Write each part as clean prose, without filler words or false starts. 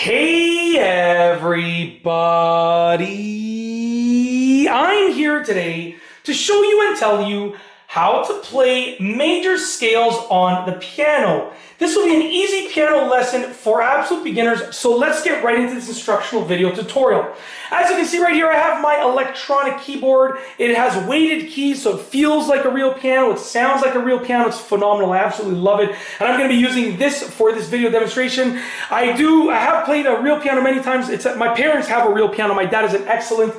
Hey everybody! I'm here today to show you and tell you how to play major scales on the piano. This will be an easy piano lesson for absolute beginners, so let's get right into this instructional video tutorial. As you can see right here, I have my electronic keyboard. It has weighted keys, so it feels like a real piano. It sounds like a real piano. It's phenomenal. I absolutely love it. And I'm going to be using this for this video demonstration. I have played a real piano many times. My parents have a real piano. My dad is an excellent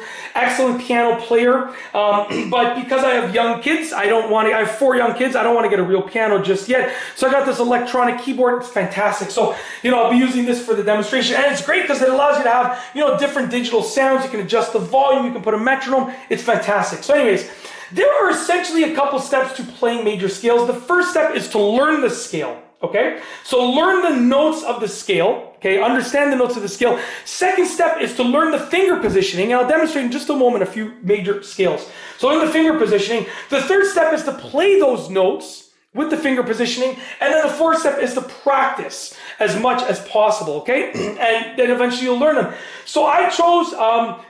piano player. But because I have young kids, I have 4 young kids. I don't want to get a real piano just yet. So I got this electronic keyboard. It's fantastic. So, I'll be using this for the demonstration. And it's great because it allows you to have, different digital sounds. You can adjust the volume. You can put a metronome. It's fantastic. So anyways, there are essentially a couple steps to playing major scales. The first step is to learn the scale. Okay, so learn the notes of the scale, okay, understand the notes of the scale. Second step is to learn the finger positioning, and I'll demonstrate in just a moment a few major scales. So learn the finger positioning. The third step is to play those notes with the finger positioning, and then the fourth step is to practice as much as possible, okay, and then eventually you'll learn them. So I chose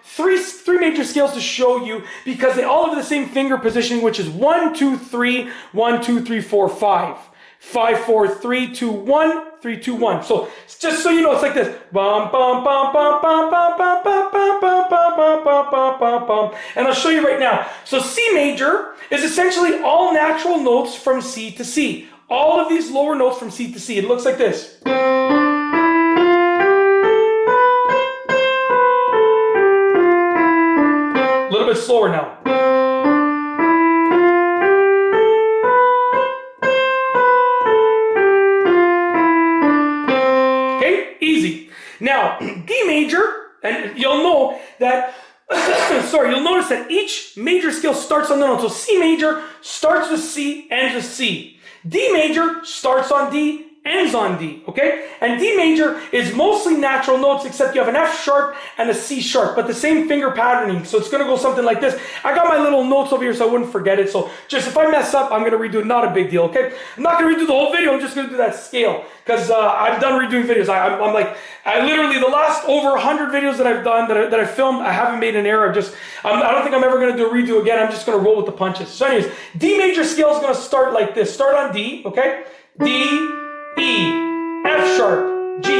three major scales to show you because they all have the same finger positioning, which is 1, 2, 3, 1, 2, 3, 4, 5. 5, 4, 3, 2, 1, 3, 2, 1. So just so you know, it's like this. Bum, bum, bum, bum, bum, bum, bum, bum, bum, bum, bum, bum, bum, bum, bum, bum. And I'll show you right now. So C major is essentially all natural notes from C to C. All of these lower notes from C to C. It looks like this. A little bit slower now. Easy. Now, D major, and you'll know that, you'll notice that each major scale starts on the note. So C major starts with C, ends with C. D major starts on D, ends on D, okay? And D major is mostly natural notes, except you have an F sharp and a C sharp, but the same finger patterning. So it's going to go something like this. I got my little notes over here so I wouldn't forget it. So just if I mess up, I'm going to redo it. Not a big deal, okay? I'm not going to redo the whole video. I'm just going to do that scale because I'm done redoing videos. I literally, the last over 100 videos that I've done, that I filmed, I haven't made an error. I don't think I'm ever going to do a redo again. I'm just going to roll with the punches. So anyways, D major scale is going to start like this. Start on D, okay? D, E, F sharp, G,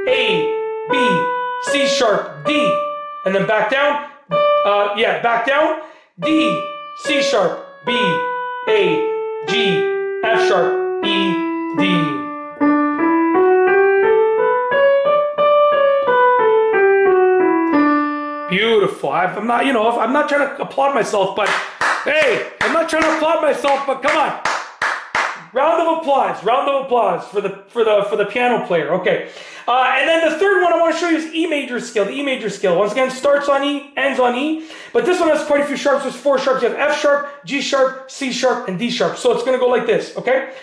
A, B, C sharp, D, and then back down, back down, D, C sharp, B, A, G, F sharp, E, D. Beautiful. I'm not trying to applaud myself, but hey, I'm not trying to applaud myself, but come on. Round of applause for the piano player. Okay, and then the third one I want to show you is E major scale. The E major scale, once again, starts on E, ends on E, but this one has quite a few sharps. There's 4 sharps. You have F sharp, G sharp, C sharp, and D sharp. So it's going to go like this, okay?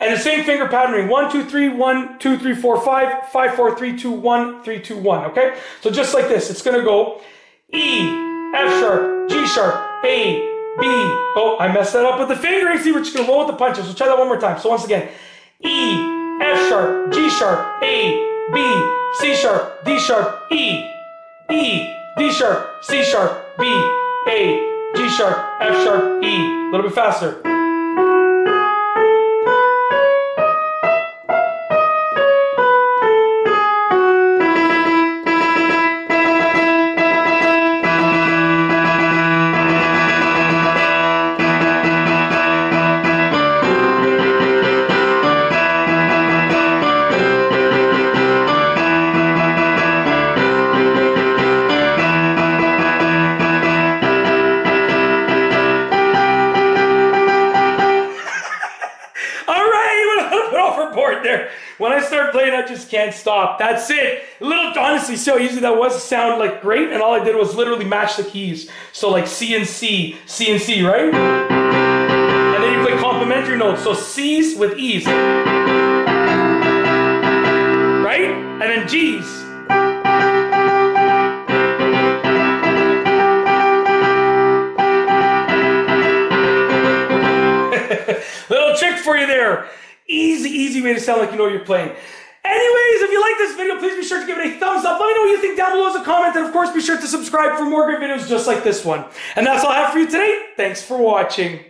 And the same finger patterning: 1, 2, 3, 1, 2, 3, 4, 5, 5, 4, 3, 2, 1, 3, 2, 1. Okay, so just like this, it's going to go E, F sharp, G sharp, A, B. Oh, I messed that up with the fingering. See, we're just going to roll with the punches. So try that one more time. So once again, E, F sharp, G sharp, A, B, C sharp, D sharp, E, D sharp, C sharp, B, A, G sharp, F sharp, E. A little bit faster. There. When I start playing, I just can't stop. That's it. Honestly, so easy that was. It sounded like great, and all I did was literally match the keys. So like C and C, C and C, right? And then you play complementary notes. So C's with E's, right? And then G's. Little trick for you there. Easy way to sound like you know what you're playing. Anyways, if you like like this video, please be sure to give it a thumbs up. Let me know what you think down below as a comment, and of course, be sure to subscribe for more great videos just like this one. And that's all I have for you today. Thanks for watching.